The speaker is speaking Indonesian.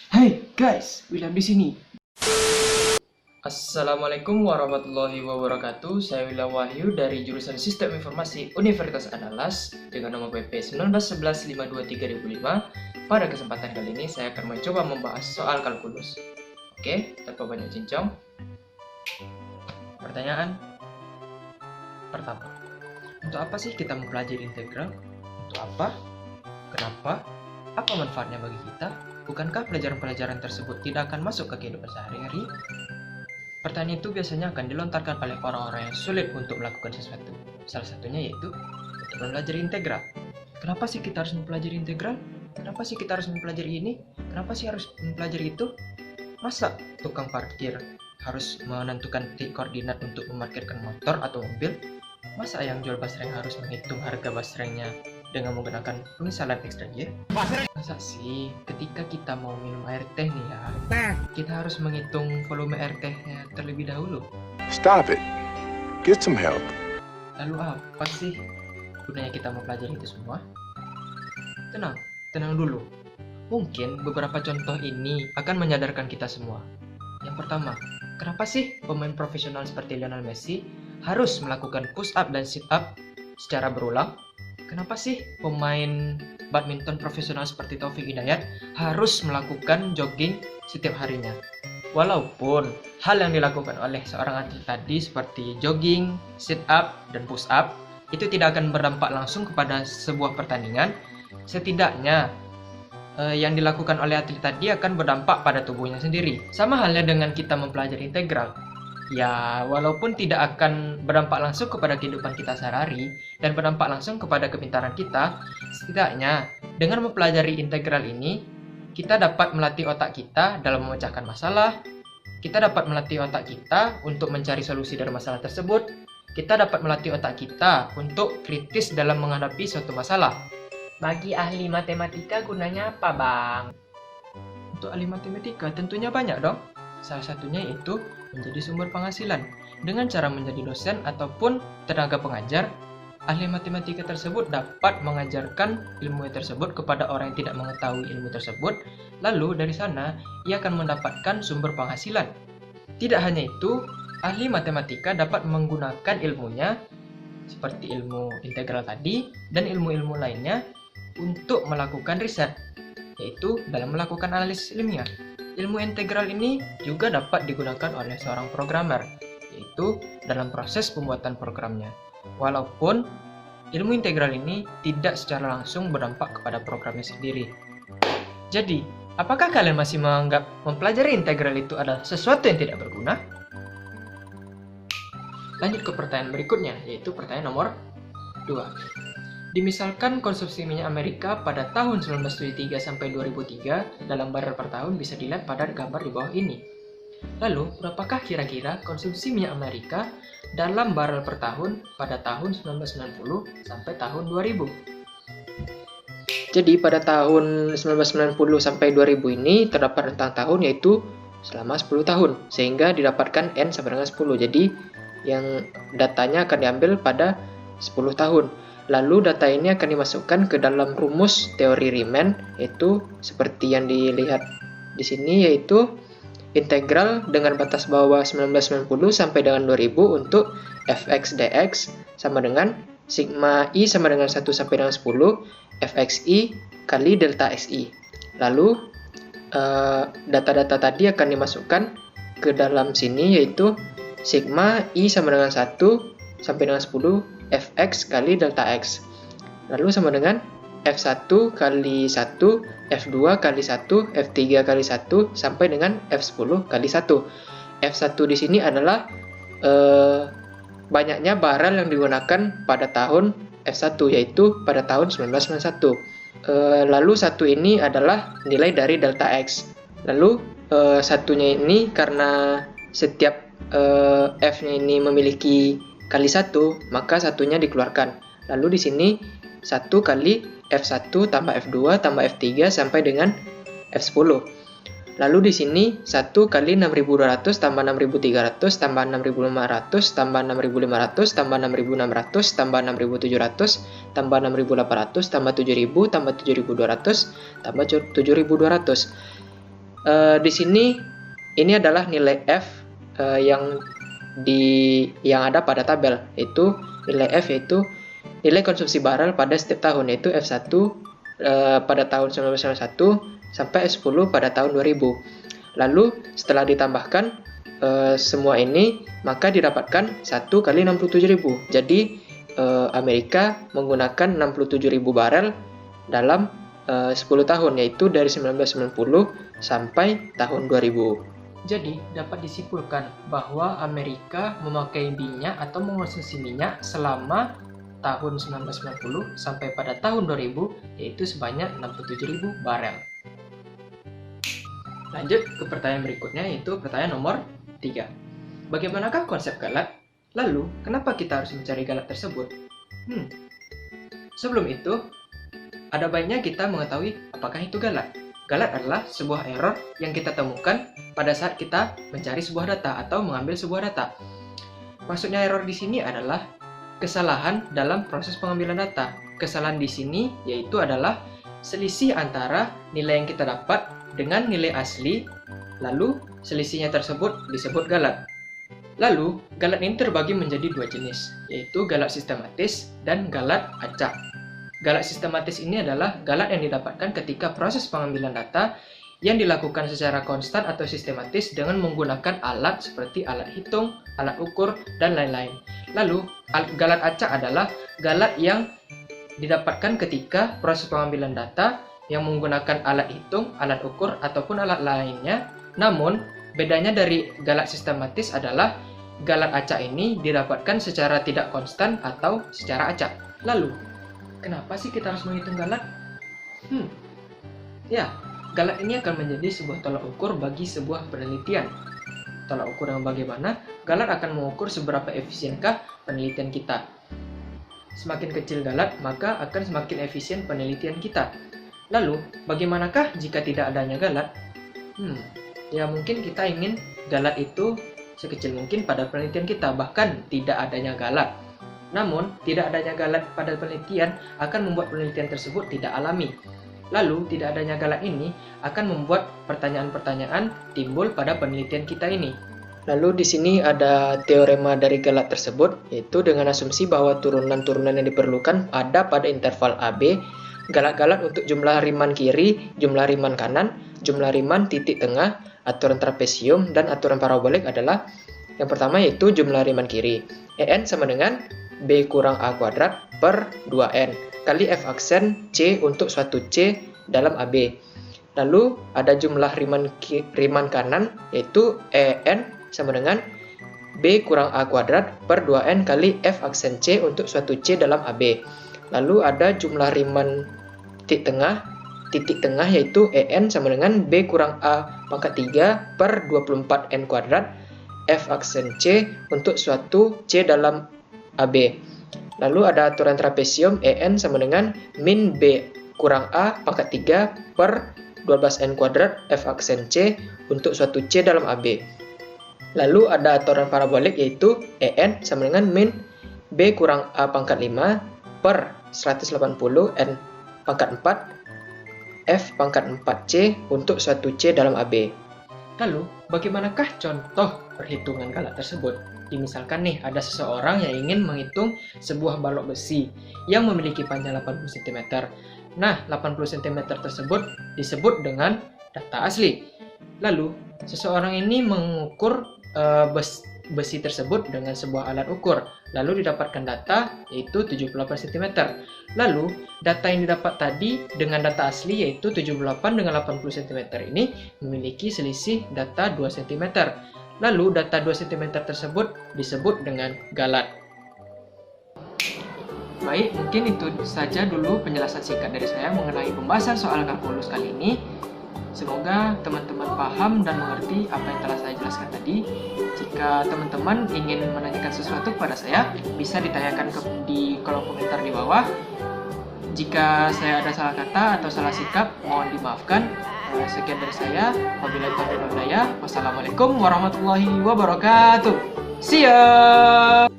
Hai guys, William di sini. Assalamualaikum warahmatullahi wabarakatuh. Saya William Wahyu dari jurusan Sistem Informasi Universitas Andalas dengan nomor PP 19115235. Pada kesempatan kali ini saya akan mencoba membahas soal kalkulus. Oke, tanpa banyak cincong. Pertanyaan pertama. Untuk apa sih kita mempelajari integral? Untuk apa? Kenapa? Apa manfaatnya bagi kita? Bukankah pelajaran-pelajaran tersebut tidak akan masuk ke kehidupan sehari-hari? Pertanyaan itu biasanya akan dilontarkan oleh orang-orang yang sulit untuk melakukan sesuatu. Salah satunya yaitu untuk mempelajari integral. Kenapa sih kita harus mempelajari integral? Kenapa sih kita harus mempelajari ini? Kenapa sih harus mempelajari itu? Masa tukang parkir harus menentukan titik koordinat untuk memarkirkan motor atau mobil? Masa yang jual basreng harus menghitung harga basrengnya dengan menggunakan pemisalan X dan Y? Masa sih ketika kita mau minum air teh nih ya, kita harus menghitung volume air tehnya terlebih dahulu? Stop it. Get some help. Lalu apa sih gunanya kita mempelajari itu semua? Tenang dulu. Mungkin beberapa contoh ini akan menyadarkan kita semua. Yang pertama, kenapa sih pemain profesional seperti Lionel Messi harus melakukan push up dan sit up secara berulang? Kenapa sih pemain badminton profesional seperti Taufik Hidayat harus melakukan jogging setiap harinya? Walaupun hal yang dilakukan oleh seorang atlet tadi seperti jogging, sit up, dan push up itu tidak akan berdampak langsung kepada sebuah pertandingan, setidaknya yang dilakukan oleh atlet tadi akan berdampak pada tubuhnya sendiri. Sama halnya dengan kita mempelajari integral. Ya, walaupun tidak akan berdampak langsung kepada kehidupan kita sehari-hari dan berdampak langsung kepada kepintaran kita, setidaknya dengan mempelajari integral ini, kita dapat melatih otak kita dalam memecahkan masalah, kita dapat melatih otak kita untuk mencari solusi dari masalah tersebut, kita dapat melatih otak kita untuk kritis dalam menghadapi suatu masalah. Bagi ahli matematika gunanya apa, Bang? Untuk ahli matematika tentunya banyak dong. Salah satunya yaitu menjadi sumber penghasilan. Dengan cara menjadi dosen ataupun tenaga pengajar, ahli matematika tersebut dapat mengajarkan ilmu tersebut kepada orang yang tidak mengetahui ilmu tersebut. Lalu dari sana, ia akan mendapatkan sumber penghasilan. Tidak hanya itu, ahli matematika dapat menggunakan ilmunya seperti ilmu integral tadi dan ilmu-ilmu lainnya untuk melakukan riset, yaitu dalam melakukan analisis ilmiah. Ilmu integral ini juga dapat digunakan oleh seorang programmer, yaitu dalam proses pembuatan programnya. Walaupun ilmu integral ini tidak secara langsung berdampak kepada programnya sendiri. Jadi, apakah kalian masih menganggap mempelajari integral itu adalah sesuatu yang tidak berguna? Lanjut ke pertanyaan berikutnya, yaitu pertanyaan nomor 2. Dimisalkan konsumsi minyak Amerika pada tahun 1973 sampai 2003 dalam barel per tahun bisa dilihat pada gambar di bawah ini. Lalu, berapakah kira-kira konsumsi minyak Amerika dalam barel per tahun pada tahun 1990 sampai tahun 2000? Jadi pada tahun 1990 sampai 2000 ini terdapat rentang tahun yaitu selama 10 tahun, sehingga didapatkan N sama dengan 10. Jadi yang datanya akan diambil pada 10 tahun. Lalu data ini akan dimasukkan ke dalam rumus teori Riemann, yaitu seperti yang dilihat di sini, yaitu integral dengan batas bawah 1990 sampai dengan 2000 untuk fx dx sama dengan sigma i sama dengan 1 sampai dengan 10 fxi kali delta xi. Lalu data-data tadi akan dimasukkan ke dalam sini, yaitu sigma i sama dengan 1 sampai dengan 10 fx kali delta x. Lalu sama dengan f1 kali 1, f2 kali 1, f3 kali 1 sampai dengan f10 kali 1. F1 di sini adalah banyaknya barel yang digunakan pada tahun F1, yaitu pada tahun 1991. Lalu 1 ini adalah nilai dari delta x. Lalu satunya ini karena setiap f-nya ini memiliki kali 1, maka satunya dikeluarkan. Lalu di sini 1 kali F1 tambah F2 tambah F3 sampai dengan F10. Lalu di sini 1 kali 6200 tambah 6300 tambah 6500 tambah 6500 tambah 6600 tambah 6700 tambah 6800 tambah 7000 tambah 7200 tambah 7200. di sini ini adalah nilai F yang ada pada tabel, yaitu nilai F yaitu nilai konsumsi barrel pada setiap tahun, yaitu F1 pada tahun 1991 sampai F10 pada tahun 2000. Lalu setelah ditambahkan semua ini, maka didapatkan 1 kali 67.000. Jadi Amerika menggunakan 67.000 barel dalam 10 tahun, yaitu dari 1990 sampai tahun 2000. Jadi, dapat disimpulkan bahwa Amerika memakai minyak atau mengonsumsi minyak selama tahun 1990 sampai pada tahun 2000, yaitu sebanyak 67.000 barel. Lanjut ke pertanyaan berikutnya, yaitu pertanyaan nomor 3. Bagaimanakah konsep galat? Lalu, kenapa kita harus mencari galat tersebut? Sebelum itu, ada baiknya kita mengetahui apakah itu galat. Galat adalah sebuah error yang kita temukan pada saat kita mencari sebuah data atau mengambil sebuah data. Maksudnya error di sini adalah kesalahan dalam proses pengambilan data. Kesalahan di sini yaitu adalah selisih antara nilai yang kita dapat dengan nilai asli, lalu selisihnya tersebut disebut galat. Lalu, galat ini terbagi menjadi dua jenis, yaitu galat sistematis dan galat acak. Galat sistematis ini adalah galat yang didapatkan ketika proses pengambilan data yang dilakukan secara konstan atau sistematis dengan menggunakan alat seperti alat hitung, alat ukur, dan lain-lain. Lalu, galat acak adalah galat yang didapatkan ketika proses pengambilan data yang menggunakan alat hitung, alat ukur, ataupun alat lainnya. Namun, bedanya dari galat sistematis adalah galat acak ini didapatkan secara tidak konstan atau secara acak. Lalu, kenapa sih kita harus menghitung galat? Galat ini akan menjadi sebuah tolak ukur bagi sebuah penelitian. Tolak ukur yang bagaimana? Galat akan mengukur seberapa efisienkah penelitian kita. Semakin kecil galat, maka akan semakin efisien penelitian kita. Lalu, bagaimanakah jika tidak adanya galat? Mungkin kita ingin galat itu sekecil mungkin pada penelitian kita, bahkan tidak adanya galat. Namun, tidak adanya galat pada penelitian akan membuat penelitian tersebut tidak alami. Lalu, tidak adanya galat ini akan membuat pertanyaan-pertanyaan timbul pada penelitian kita ini. Lalu di sini ada teorema dari galat tersebut, yaitu dengan asumsi bahwa turunan-turunan yang diperlukan ada pada interval AB, galat-galat untuk jumlah Riemann kiri, jumlah Riemann kanan, jumlah Riemann titik tengah, aturan trapesium, dan aturan parabolik adalah yang pertama yaitu jumlah Riemann kiri. En sama dengan B kurang A kuadrat per 2N kali F aksen C untuk suatu C dalam AB. Lalu ada jumlah Riemann kanan yaitu En sama dengan B kurang A kuadrat per 2N kali F aksen C untuk suatu C dalam AB. Lalu ada jumlah Riemann titik tengah yaitu En sama dengan B kurang A pangkat 3 per 24N kuadrat F aksen C untuk suatu C dalam AB. Lalu ada aturan trapesium En sama dengan min B kurang A pangkat 3 per 12N kuadrat F aksen C untuk suatu C dalam AB. Lalu ada aturan parabolik yaitu En sama dengan min B kurang A pangkat 5 per 180 N pangkat 4 F pangkat 4C untuk suatu C dalam AB. Lalu, bagaimanakah contoh perhitungan galat tersebut? Misalkan nih, ada seseorang yang ingin menghitung sebuah balok besi yang memiliki panjang 80 cm. Nah, 80 cm tersebut disebut dengan data asli. Lalu, seseorang ini mengukur besi tersebut dengan sebuah alat ukur. Lalu didapatkan data yaitu 78 cm. Lalu data yang didapat tadi dengan data asli yaitu 78 dengan 80 cm ini memiliki selisih data 2 cm. Lalu data 2 cm tersebut disebut dengan galat. Baik, mungkin itu saja dulu penjelasan singkat dari saya mengenai pembahasan soal kalkulus kali ini. Semoga teman-teman paham dan mengerti apa yang telah saya jelaskan tadi. Jika teman-teman ingin menanyakan sesuatu kepada saya, bisa ditanyakan di kolom komentar di bawah. Jika saya ada salah kata atau salah sikap, mohon dimaafkan. Sekian dari saya. Wabillahi taufiq wal hidayah. Wassalamualaikum warahmatullahi wabarakatuh. See ya!